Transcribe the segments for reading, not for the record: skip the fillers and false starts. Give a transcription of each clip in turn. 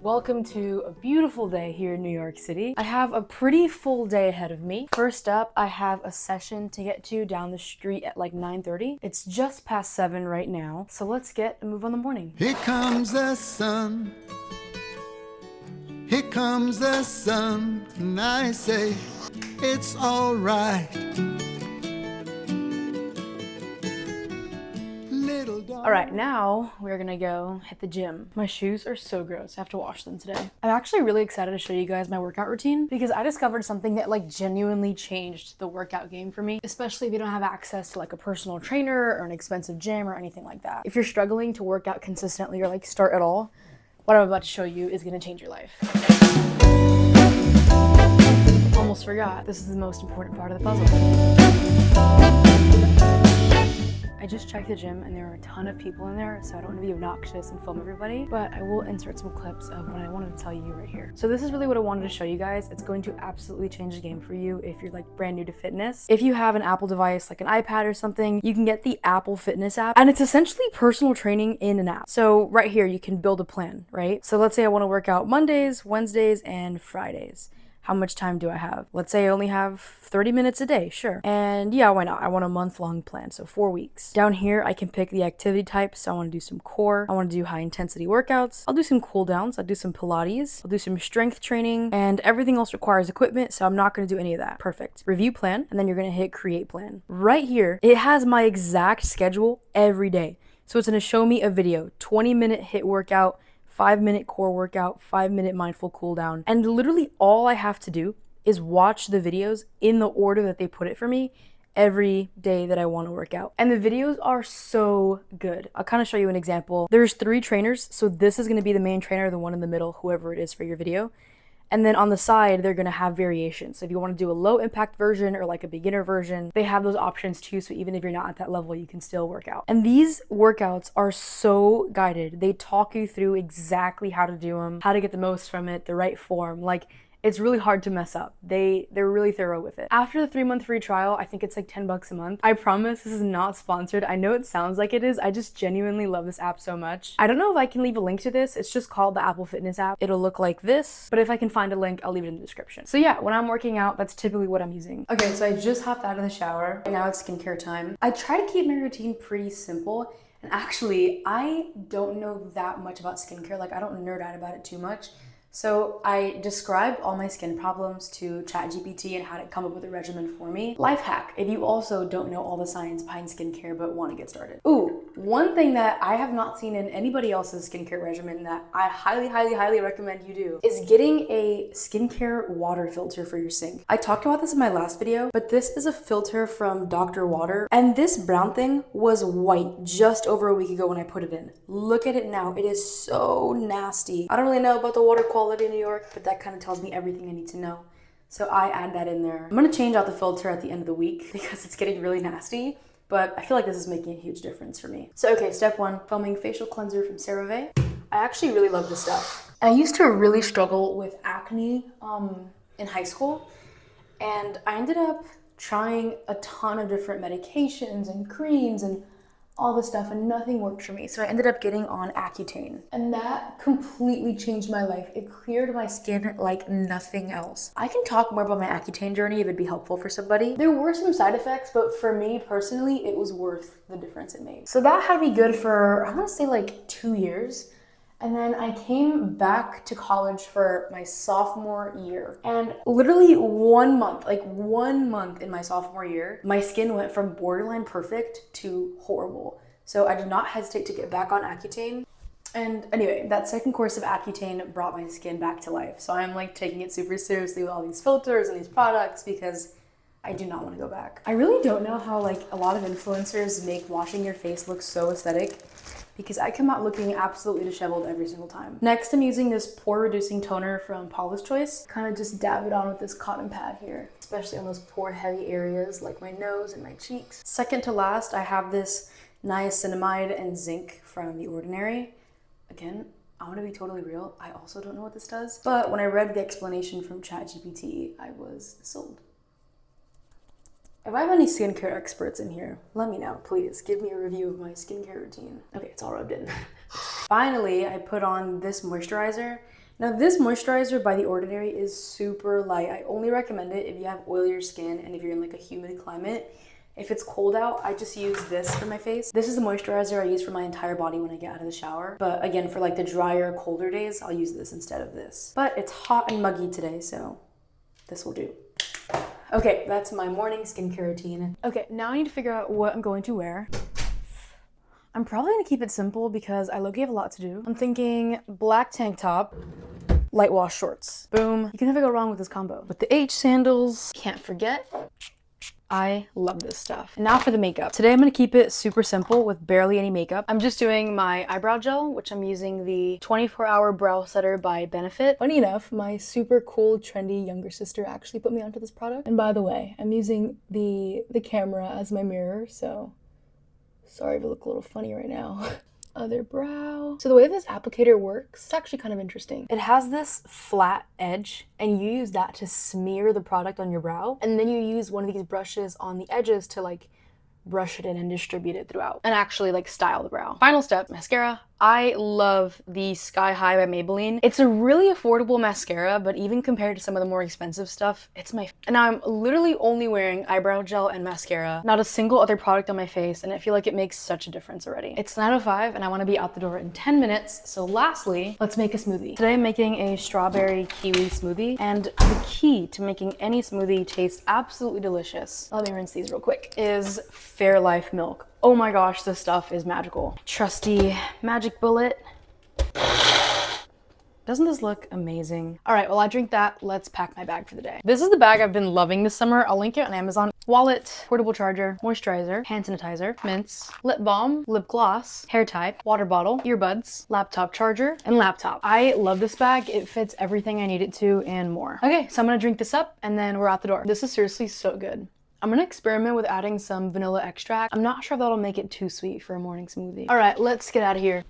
Welcome to a beautiful day here in New York City. I have a pretty full day ahead of me. First up, I have a session to get to down the street at like 9:30. It's just past 7 right now, so let's get a move on the morning. Here comes the sun. Here comes the sun, and I say it's all right. All right, now we're gonna go hit the gym. My shoes are so gross. I have to wash them today. I'm actually really excited to show you guys my workout routine because I discovered something that like genuinely changed the workout game for me, especially if you don't have access to like a personal trainer or an expensive gym or anything like that. If you're struggling to work out consistently or like start at all, what I'm about to show you is gonna change your life. Almost forgot. This is the most important part of the puzzle. I just checked the gym and there are a ton of people in there, so I don't want to be obnoxious and film everybody, but I will insert some clips of what I wanted to tell you right here. So this is really what I wanted to show you guys. It's going to absolutely change the game for you if you're like brand new to fitness. If you have an Apple device, like an iPad or something, you can get the Apple Fitness app, and it's essentially personal training in an app. So right here, you can build a plan, right? So let's say I want to work out Mondays, Wednesdays, and Fridays. How much time do I have? Let's say I only have 30 minutes a day, sure. And yeah, why not? I want a month-long plan, so 4 weeks. Down here, I can pick the activity type. So I want to do some core. I want to do high-intensity workouts. I'll do some cool downs. I'll do some Pilates. I'll do some strength training. And everything else requires equipment, so I'm not going to do any of that. Perfect. Review plan, and then you're going to hit create plan. Right here, it has my exact schedule every day. So it's going to show me a video, 20-minute HIIT workout, 5-minute core workout, 5-minute mindful cool down. And literally all I have to do is watch the videos in the order that they put it for me every day that I want to work out. And the videos are so good. I'll kind of show you an example. There's 3 trainers, so this is going to be the main trainer, the one in the middle, whoever it is for your video. And then on the side, they're going to have variations. So if you want to do a low impact version or like a beginner version, they have those options too. So even if you're not at that level, you can still work out. And these workouts are so guided. They talk you through exactly how to do them, how to get the most from it, the right form. Like, it's really hard to mess up. They're really thorough with it. After the 3-month free trial, I think it's like $10 a month. I promise this is not sponsored. I know it sounds like it is. I just genuinely love this app so much. I don't know if I can leave a link to this. It's just called the Apple Fitness app. It'll look like this, but if I can find a link, I'll leave it in the description. So yeah, when I'm working out, that's typically what I'm using. Okay, so I just hopped out of the shower. Now it's skincare time. I try to keep my routine pretty simple. And actually, I don't know that much about skincare. Like, I don't nerd out about it too much. So I described all my skin problems to ChatGPT and had it come up with a regimen for me. Life hack, if you also don't know all the science behind skincare but want to get started. Ooh, one thing that I have not seen in anybody else's skincare regimen that I highly recommend you do is getting a skincare water filter for your sink. I talked about this in my last video, but this is a filter from Dr. Water, and this brown thing was white just over a week ago when I put it in. Look at it now, it is so nasty. I don't really know about the water quality in New York, but that kind of tells me everything I need to know. So I add that in there. I'm gonna change out the filter at the end of the week because it's getting really nasty, but I feel like this is making a huge difference for me. So okay, step 1, foaming facial cleanser from CeraVe. I actually really love this stuff. I used to really struggle with acne in high school, and I ended up trying a ton of different medications and creams and all this stuff, and nothing worked for me. So I ended up getting on Accutane, and that completely changed my life. It cleared my skin like nothing else. I can talk more about my Accutane journey if it'd be helpful for somebody. There were some side effects, but for me personally, it was worth the difference it made. So that had me good for, I want to say like 2 years. And then I came back to college for my sophomore year. And literally 1 month, like 1 month in my sophomore year, my skin went from borderline perfect to horrible. So I did not hesitate to get back on Accutane. And anyway, that second course of Accutane brought my skin back to life. So I'm like taking it super seriously with all these filters and these products because I do not want to go back. I really don't know how like a lot of influencers make washing your face look so aesthetic, because I come out looking absolutely disheveled every single time. Next, I'm using this pore reducing toner from Paula's Choice. Kind of just dab it on with this cotton pad here, especially on those pore heavy areas like my nose and my cheeks. Second to last, I have this niacinamide and zinc from The Ordinary. Again, I want to be totally real, I also don't know what this does, but when I read the explanation from ChatGPT, I was sold. If I have any skincare experts in here, let me know, please. Give me a review of my skincare routine. Okay, it's all rubbed in. Finally, I put on this moisturizer. Now this moisturizer by The Ordinary is super light. I only recommend it if you have oilier skin and if you're in like a humid climate. If it's cold out, I just use this for my face. This is the moisturizer I use for my entire body when I get out of the shower. But again, for like the drier, colder days, I'll use this instead of this. But it's hot and muggy today, so this will do. Okay, that's my morning skincare routine. Okay, now I need to figure out what I'm going to wear. I'm probably gonna keep it simple because I low-key have a lot to do. I'm thinking black tank top, light wash shorts. Boom. You can never go wrong with this combo. With the H sandals, can't forget. I love this stuff. And now for the makeup. Today I'm gonna keep it super simple with barely any makeup. I'm just doing my eyebrow gel, which I'm using the 24-hour brow setter by Benefit. Funny enough, my super cool, trendy younger sister actually put me onto this product. And by the way, I'm using the camera as my mirror, so sorry if I look a little funny right now. Other brow. So the way this applicator works, it's actually kind of interesting. It has this flat edge and you use that to smear the product on your brow. And then you use one of these brushes on the edges to like brush it in and distribute it throughout and actually like style the brow. Final step, mascara. I love the Sky High by Maybelline. It's a really affordable mascara, but even compared to some of the more expensive stuff, it's my and now I'm literally only wearing eyebrow gel and mascara, not a single other product on my face, and I feel like it makes such a difference already. It's 9:05 and I want to be out the door in 10 minutes, so lastly, let's make a smoothie. Today I'm making a strawberry kiwi smoothie, and the key to making any smoothie taste absolutely delicious, let me rinse these real quick, is Fairlife milk. Oh my gosh, this stuff is magical. Trusty magic bullet. Doesn't this look amazing? All right, while I drink that, let's pack my bag for the day. This is the bag I've been loving this summer. I'll link it on Amazon. Wallet, portable charger, moisturizer, hand sanitizer, mints, lip balm, lip gloss, hair tie, water bottle, earbuds, laptop charger, and laptop. I love this bag. It fits everything I need it to and more. Okay, so I'm gonna drink this up and then we're out the door. This is seriously so good. I'm gonna experiment with adding some vanilla extract. I'm not sure if that'll make it too sweet for a morning smoothie. All right, let's get out of here.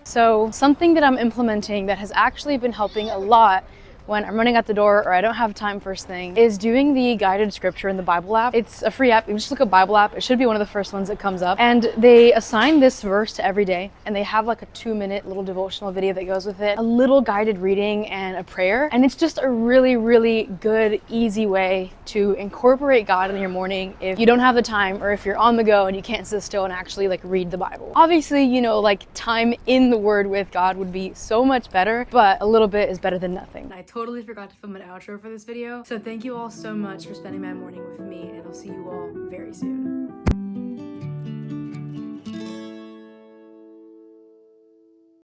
So something that I'm implementing that has actually been helping a lot when I'm running out the door or I don't have time first thing is doing the guided scripture in the Bible app. It's a free app. You just look up Bible app. It should be one of the first ones that comes up. And they assign this verse to every day and they have like a 2-minute little devotional video that goes with it, a little guided reading and a prayer. And it's just a really, really good, easy way to incorporate God in your morning if you don't have the time or if you're on the go and you can't sit still and actually like read the Bible. Obviously, you know, like time in the Word with God would be so much better, but a little bit is better than nothing. I totally forgot to film an outro for this video. So thank you all so much for spending my morning with me, and I'll see you all very soon.